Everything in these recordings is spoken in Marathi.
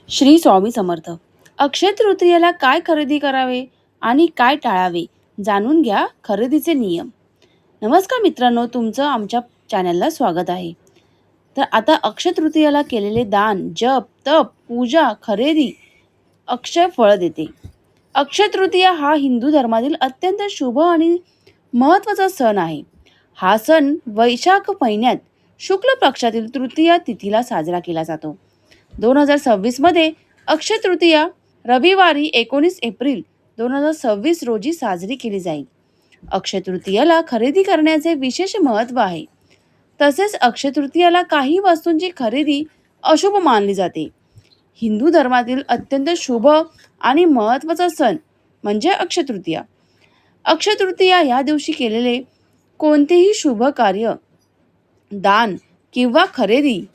श्री स्वामी समर्थ. अक्षय तृतीयेला काय खरेदी करावे आणि काय टाळावे जाणून घ्या खरेदीचे नियम. नमस्कार मित्रांनो, तुमचं आमच्या चॅनलला स्वागत आहे. तर आता अक्षय तृतीयेला केलेले दान, जप, तप, पूजा, खरेदी अक्षय फळ देते. अक्षय तृतीया हा हिंदू धर्मातील अत्यंत शुभ आणि महत्त्वाचा सण आहे. हा सण वैशाख महिन्यात शुक्ल पक्षातील तृतीया तिथीला साजरा केला जातो. 2026 मध्ये अक्षय तृतीया रविवारी 19 एप्रिल 2026 रोजी साजरी केली जाईल. अक्षय तृतीयाला खरेदी करण्याचे विशेष महत्त्व आहे. तसेच अक्षय तृतीयाला काही वस्तूंची खरेदी अशुभ मानली जाते. हिंदू धर्मातील अत्यंत शुभ आणि महत्त्वाचा सण म्हणजे अक्षय तृतीया. अक्षय तृतीया या दिवशी केलेले कोणतेही शुभ कार्य, दान किंवा खरेदी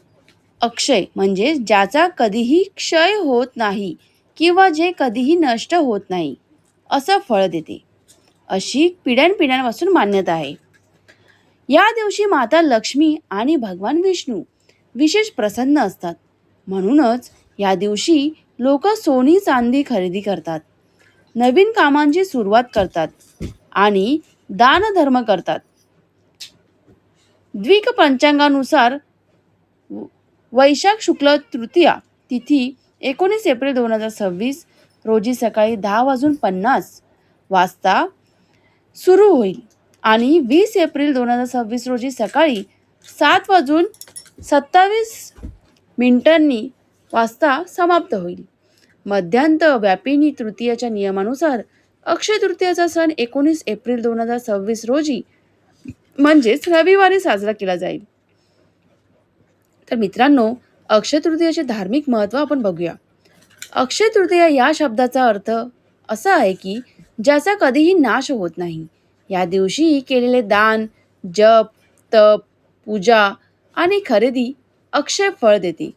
अक्षय म्हणजे ज्याचा कधीही क्षय होत नाही किंवा जे कधीही नष्ट होत नाही असं फळ देते, अशी पिढ्यानपिढ्यांपासून मान्यता आहे. या दिवशी माता लक्ष्मी आणि भगवान विष्णू विशेष प्रसन्न असतात. म्हणूनच या दिवशी लोक सोनी चांदी खरेदी करतात, नवीन कामांची सुरुवात करतात आणि दानधर्म करतात. द्विक पंचांगानुसार वैशाख शुक्ल तृतीया तिथी 19 एप्रिल 2026 रोजी सकाळी 10:50 वाजता सुरू होईल आणि 20 एप्रिल 2026 रोजी सकाळी 7:27 वाजता समाप्त होईल. मध्यांत व्यापिनी तृतीयाच्या नियमानुसार अक्षय तृतीयाचा सण 19 एप्रिल 2026 रोजी म्हणजेच रविवारी साजरा केला जाईल. तर मित्रांनो, अक्षय तृतीयाचे धार्मिक महत्त्व आपण बघूया. अक्षय तृतीया या शब्दाचा अर्थ असा आहे की ज्याचा कधीही नाश होत नाही. या दिवशी केलेले दान, जप, तप, पूजा आणि खरेदी अक्षय फळ देते.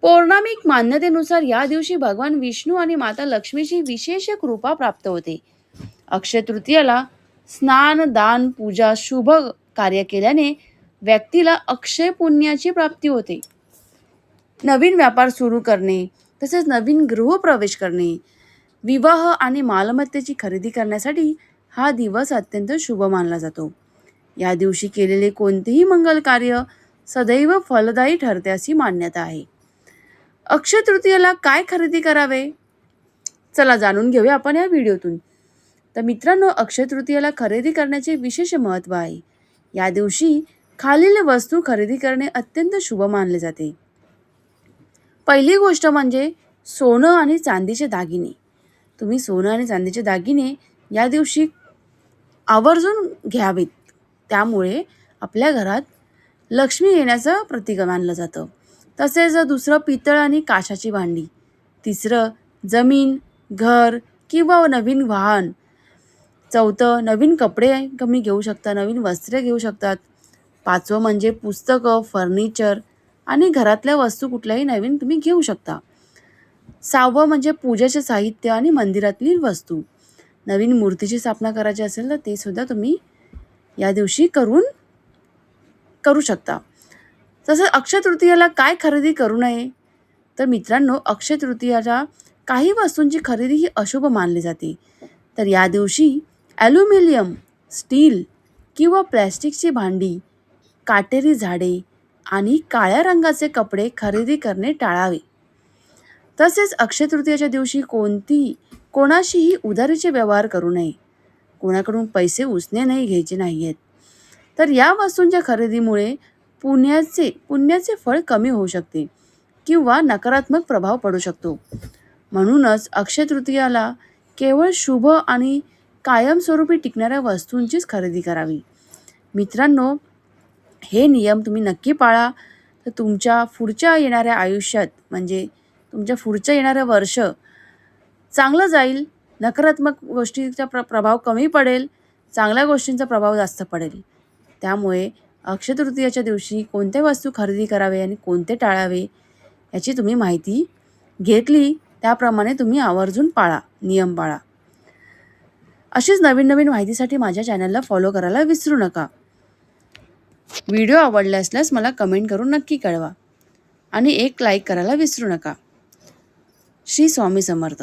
पौराणिक मान्यतेनुसार या दिवशी भगवान विष्णू आणि माता लक्ष्मीची विशेष कृपा प्राप्त होते. अक्षय तृतीयाला स्नान, दान, पूजा, शुभ कार्य केल्याने व्यक्तीला अक्षय पुण्याची प्राप्ती होते. नवीन व्यापार सुरू करणे, तसेच नवीन गृहप्रवेश करणे, विवाह आणि मालमत्तेची खरेदी करण्यासाठी हा दिवस अत्यंत शुभ मानला जातो. या दिवशी केलेले कोणतेही मंगल कार्य सदैव फलदायी ठरते अशी मान्यता आहे. अक्षय तृतीयेला काय खरेदी करावे, चला जाणून घेऊया आपण या व्हिडिओतून. तर मित्रांनो, अक्षय तृतीयेला खरेदी करण्याचे विशेष महत्त्व आहे. या दिवशी खालील वस्तू खरेदी करणे अत्यंत शुभ मानले जाते. पहिली गोष्ट म्हणजे सोनं आणि चांदीचे दागिने. तुम्ही सोनं आणि चांदीचे दागिने या दिवशी आवर्जून घ्यावेत. त्यामुळे आपल्या घरात लक्ष्मी येण्याचं प्रतीक मानलं जातं. तसेच दुसरं पितळ आणि काशाची भांडी. तिसरं जमीन, घर किंवा नवीन वाहन. चौथं नवीन कपडे तुम्ही घेऊ शकता, नवीन वस्त्रे घेऊ शकतात. पाचवं म्हणजे पुस्तकं, फर्निचर आणि घरातल्या वस्तू कुठल्याही नवीन तुम्ही घेऊ शकता. सहावं म्हणजे पूजेचे साहित्य आणि मंदिरातली वस्तू. नवीन मूर्तीची स्थापना करायची असेल तर ते सुद्धा तुम्ही या दिवशी करू शकता. तसंच अक्षय तृतीयाला काय खरेदी करू नये, तर मित्रांनो, अक्षय तृतीयाच्या काही वस्तूंची खरेदी ही अशुभ मानली जाते. तर या दिवशी ॲल्युमिनियम, स्टील किंवा प्लॅस्टिकची भांडी, काटेरी झाडे आणि काळ्या रंगाचे कपडे खरेदी करणे टाळावे. तसेच अक्षय तृतीयाच्या दिवशी कोणाशीही उधारीचे व्यवहार करू नये, कोणाकडून पैसे उसने नाही घ्यायचे नाही आहेत. तर या वस्तूंच्या खरेदीमुळे पुण्याचे फळ कमी होऊ शकते किंवा नकारात्मक प्रभाव पडू शकतो. म्हणूनच अक्षय तृतीयाला केवळ शुभ आणि कायमस्वरूपी टिकणाऱ्या वस्तूंचीच खरेदी करावी. मित्रांनो, हे नियम तुम्ही नक्की पाळा, तर तुमच्या पुढच्या येणाऱ्या आयुष्यात म्हणजे तुमच्या पुढच्या येणारं वर्ष चांगलं जाईल. नकारात्मक गोष्टींचा प्रभाव कमी पडेल, चांगल्या गोष्टींचा प्रभाव जास्त पडेल. त्यामुळे अक्षय तृतीयाच्या दिवशी कोणत्या वस्तू खरेदी करावे आणि कोणते टाळावे याची तुम्ही माहिती घेतली, त्याप्रमाणे तुम्ही आवर्जून नियम पाळा. अशीच नवीन नवीन माहितीसाठी माझ्या चॅनलला फॉलो करायला विसरू नका. व्हिडिओ आवडला असल्यास मला कमेंट करून नक्की कळवा आणि एक लाईक करायला विसरू नका. श्री स्वामी समर्थ.